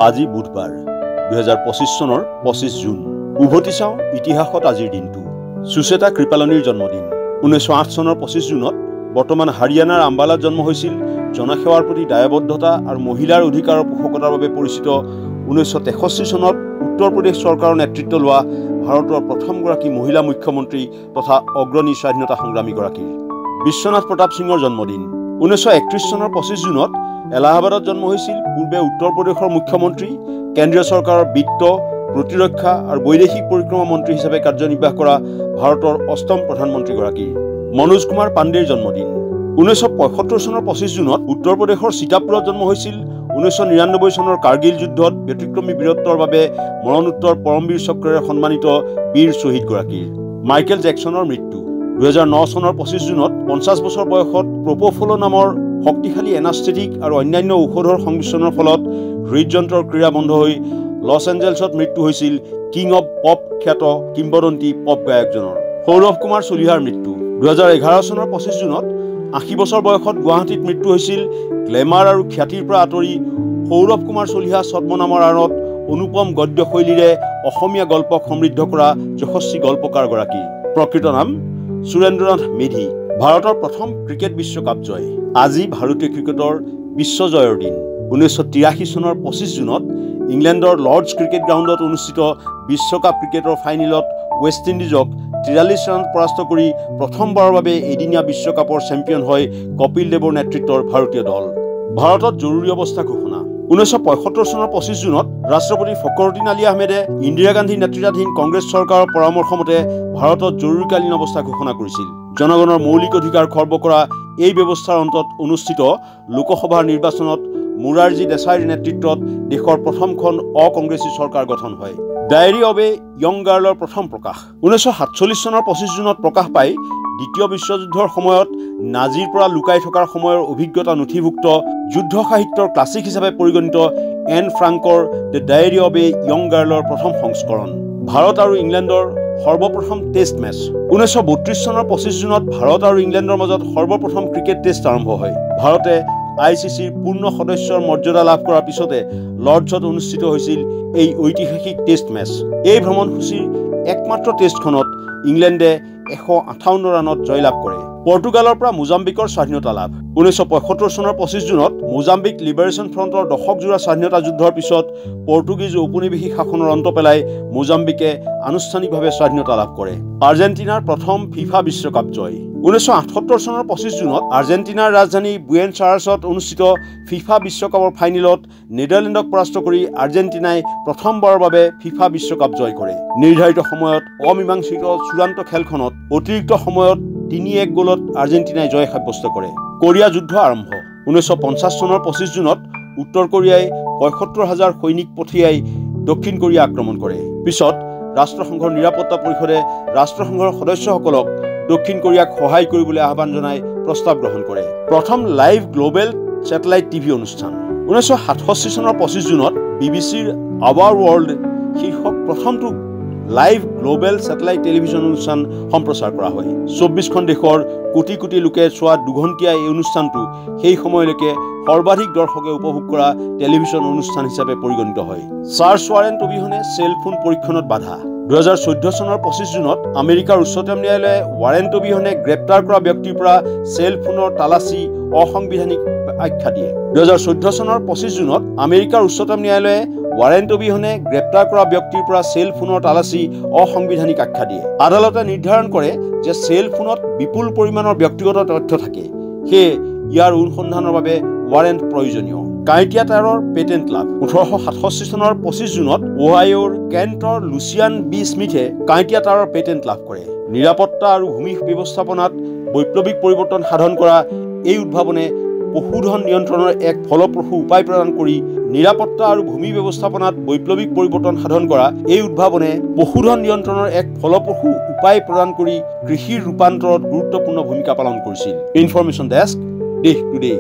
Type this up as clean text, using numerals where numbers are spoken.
আজি বুধবাৰ 2025 চনৰ 25 জুন উভতি চাওঁ ইতিহাসত আজিৰ দিনটো সুচেতা কৃপালনীৰ জন্মদিন 1908 চনৰ 25 জুনত বৰ্তমান হাৰিয়ানাৰ আম্বালাত জন্ম হৈছিল জনসেৱাৰ প্ৰতি দায়বদ্ধতা আৰু মহিলাৰ অধিকাৰৰ পোষকতাৰ বাবে পৰিচিত 1963 চনত উত্তৰ প্ৰদেশ চৰকাৰৰ নেতৃত্ব লোৱা ভাৰতৰ প্ৰথমগৰাকী মহিলা মুখ্যমন্ত্ৰী তথা অগ্ৰণী স্বাধীনতা সংগ্ৰামীগৰাকীৰ বিশ্বনাথ প্ৰতাপ সিঙৰ জন্মদিন 1931 চনৰ 25 জুনত এলাহাবাদত জন্ম হৈছিল পূৰ্বে উত্তৰ প্ৰদেশৰ মুখ্যমন্ত্ৰী কেন্দ্ৰীয় চৰকাৰৰ বিত্ত প্ৰতিৰক্ষা আৰু বৈদেশিক পৰিক্ৰমা মন্ত্ৰী হিচাপে কাৰ্যনিৰ্বাহ কৰা ভাৰতৰ অষ্টম প্ৰধানমন্ত্ৰীগৰাকী মনোজ কুমাৰ পাণ্ডেৰ জন্মদিন 1975 চনৰ 25 জুনত উত্তৰ প্ৰদেশৰ সীতাপুৰত জন্ম হৈছিল 1999 চনৰ কাৰ্গিল যুদ্ধত ব্যতিক্ৰমী বীৰত্বৰ বাবে মৰণোত্তৰ পৰমবীৰ চক্ৰেৰে সন্মানিত বীৰ শ্বহীদগৰাকীৰ মাইকেল জেকসনৰ মৃত্যু 2009 চনৰ 25 জুনত 50 বছৰ বয়সত প্ৰপ'ফলো নামৰ শক্তিশালী এনাস্থেটিক আৰু অন্যান্য ঔষধৰ সংমিশ্ৰণৰ ফলত হৃদযন্ত্ৰৰ ক্ৰিয়া বন্ধ হৈ লছ এঞ্জেলছত মৃত্যু হৈছিল কিং অৱ পপ খ্যাত কিংবদন্তি পপ গায়কজনৰ সৌৰভ কুমাৰ চলিহাৰ মৃত্যু 2011 চনৰ 25 জুনত 80 বছৰ বয়সত গুৱাহাটীত মৃত্যু হৈছিল গ্লেমাৰ আৰু খ্যাতিৰ পৰা আঁতৰি সৌৰভ কুমাৰ চলিহা ছদ্মনামৰ আঁৰত অনুপম গদ্য শৈলীৰে অসমীয়া গল্পক সমৃদ্ধ কৰা যশস্বী গল্পকাৰগৰাকী প্ৰকৃত নাম সুৰেন্দ্ৰনাথ মেধি ভাৰতৰ প্ৰথম ক্ৰিকেট বিশ্বকাপ জয় আজি ভাৰতীয় ক্ৰিকেটৰ বিশ্বজয়ৰ দিন 1983 চনৰ 25 জুনত ইংলেণ্ডৰ লৰ্ডছ ক্ৰিকেট গ্ৰাউণ্ডত অনুষ্ঠিত বিশ্বকাপ ক্ৰিকেটৰ ফাইনেলত ৱেষ্ট ইণ্ডিজক 43 ৰানত পৰাস্ত কৰি প্ৰথমবাৰৰ বাবে এদিনীয়া বিশ্বকাপৰ চেম্পিয়ন হয় কপিল দেৱৰ নেতৃত্বৰ ভাৰতীয় দল ভাৰতত জৰুৰী অৱস্থা ঘোষণা 1975 চনৰ 25 জুনত ৰাষ্ট্ৰপতি ফখৰুদ্দিন আলী আহমেদে ইন্দিৰা গান্ধী নেতৃত্বাধীন কংগ্ৰেছ চৰকাৰৰ পৰামৰ্শ মতে ভাৰতত জৰুৰীকালীন অৱস্থা ঘোষণা কৰিছিল জনগণৰ মৌলিক অধিকাৰ খৰ্ব কৰা এই ব্যৱস্থাৰ অন্তত অনুষ্ঠিত লোকসভাৰ নিৰ্বাচনত মুৰাৰজী দেশাইৰ নেতৃত্বত দেশৰ প্ৰথমখন অকংগ্ৰেছী চৰকাৰ গঠন হয় ডায়েৰী অৱ এ য়ং গাৰ্লৰ প্ৰথম প্ৰকাশ 1947 চনৰ 25 জুনত প্ৰকাশ পায় দ্বিতীয় বিশ্বযুদ্ধৰ সময়ত নাজিৰ পৰা লুকাই থকাৰ সময়ৰ অভিজ্ঞতা নথিভুক্ত যুদ্ধ সাহিত্যৰ ক্লাছিক হিচাপে পৰিগণিত এন ফ্ৰাংকৰ the diary of a young গাৰ্লৰ প্ৰথম সংস্কৰণ ভাৰত আৰু ইংলেণ্ডৰ সৰ্বপ্ৰথম টেষ্ট মেচ 1932 চনৰ 25 জুনত ভাৰত আৰু ইংলেণ্ডৰ মাজত সৰ্বপ্ৰথম ক্ৰিকেট টেষ্ট আৰম্ভ হয় ভাৰতে ICCৰ পূৰ্ণ সদস্যৰ মৰ্যাদা লাভ কৰাৰ পিছতে লৰ্ডছত অনুষ্ঠিত হৈছিল এই ঐতিহাসিক টেষ্ট মেচ এই ভ্ৰমণসূচীৰ একমাত্ৰ টেষ্টখনত ইংলেণ্ডে 158 ৰানত জয়লাভ কৰে পৰ্তুগালৰ পৰা মোজাম্বিকৰ স্বাধীনতা লাভ 1975 চনৰ 25 জুনত মোজাম্বিক লিবাৰেশ্যন ফ্ৰণ্টৰ দশকজোৰা স্বাধীনতা যুদ্ধৰ পিছত পৰ্তুগীজ ঔপনিৱেশিক শাসনৰ অন্ত পেলাই মোজাম্বিকে আনুষ্ঠানিকভাৱে স্বাধীনতা লাভ কৰে আৰ্জেণ্টিনাৰ প্ৰথম ফিফা বিশ্বকাপ জয় 1978 চনৰ 25 জুনত আৰ্জেণ্টিনাৰ ৰাজধানী বুয়েনছ আয়াৰ্ছত অনুষ্ঠিত ফিফা বিশ্বকাপৰ ফাইনেলত নেদাৰলেণ্ডক পৰাস্ত কৰি আৰ্জেণ্টিনাই প্ৰথমবাৰৰ বাবে ফিফা বিশ্বকাপ জয় কৰে নিৰ্ধাৰিত সময়ত অমীমাংসিত চূড়ান্ত খেলখনত অতিৰিক্ত সময়ত 3-1 গলত আৰ্জেণ্টিনাই জয় সাব্যস্ত কৰে কোৰিয়া যুদ্ধ আৰম্ভ 1950 চনৰ 25 জুনত উত্তৰ কোৰিয়াই ৭৫,000 সৈনিক পঠিয়াই দক্ষিণ কোৰিয়া আক্ৰমণ কৰে পিছত ৰাষ্ট্ৰসংঘৰ নিৰাপত্তা পৰিষদে ৰাষ্ট্ৰসংঘৰ সদস্যসকলক দক্ষিণ কোৰিয়াক সহায় কৰিবলৈ আহ্বান জনাই প্ৰস্তাৱ গ্ৰহণ কৰে প্ৰথম লাইভ গ্লোবেল স্যাটেলাইট টিভি অনুষ্ঠান 1967 চনৰ 25 জুনত বিবিচিৰ আৱাৰ ৱৰ্ল্ড শীৰ্ষক প্ৰথমটো লাইভ গ্লোবেল স্যাটেলাইট টেলিভিছন অনুষ্ঠান সম্প্ৰচাৰ কৰা হয় 24খন দেশৰ কোটি কোটি লোকে চোৱা দুঘণ্টীয়া এই অনুষ্ঠানটো সেই সময়লৈকে সৰ্বাধিক দৰ্শকে উপভোগ কৰা টেলিভিছন অনুষ্ঠান হিচাপে পৰিগণিত হয় চাৰ্চ ৱাৰেণ্ট অবিহনে চেল ফোন পৰীক্ষণত বাধা 2014 চনৰ 25 জুনত আমেৰিকাৰ উচ্চতম ন্যায়ালয়ে ৱাৰেণ্ট অবিহনে গ্ৰেপ্তাৰ কৰা ব্যক্তিৰ পৰা চেল ফোনৰ তালাচী অসাংবিধানিক আখ্যা দিয়ে 2014 চনৰ 25 জুনত আমেৰিকাৰ উচ্চতম ন্যায়ালয়ে ৱাৰেণ্ট অবিহনে গ্ৰেপ্তাৰ কৰা ব্যক্তিৰ পৰা চেল ফোনৰ তালাচী অসাংবিধানিক আখ্যা দিয়ে আদালতে নিৰ্ধাৰণ কৰে যে চেল ফোনত বিপুল পৰিমাণৰ ব্যক্তিগত তথ্য থাকে সেয়ে ইয়াৰ অনুসন্ধানৰ বাবে ৱাৰেণ্ট প্ৰয়োজনীয় কাইটিয়া টায়াৰৰ পেটেণ্ট লাভ 1867 চনৰ 25 জুনত ওহাইঅ'ৰ কেণ্টৰ লুচিয়ান বি স্মিথে কাইটিয়া টায়াৰৰ পেটেণ্ট লাভ কৰে নিৰাপত্তা আৰু ভূমি ব্যৱস্থাপনাত বৈপ্লৱিক পৰিৱৰ্তন সাধন কৰা এই উদ্ভাৱনে পশুধন নিয়ন্ত্ৰণৰ এক ফলপ্ৰসূ উপায় প্ৰদান কৰি নিৰাপত্তা আৰু ভূমি ব্যৱস্থাপনাত বৈপ্লৱিক পৰিৱৰ্তন সাধন কৰা এই উদ্ভাৱনে পশুধন নিয়ন্ত্ৰণৰ এক ফলপ্ৰসূ উপায় প্ৰদান কৰি কৃষিৰ ৰূপান্তৰত গুৰুত্বপূৰ্ণ ভূমিকা পালন কৰিছিল ইনফৰমেশ্যন ডেস্ক দেশ টুডে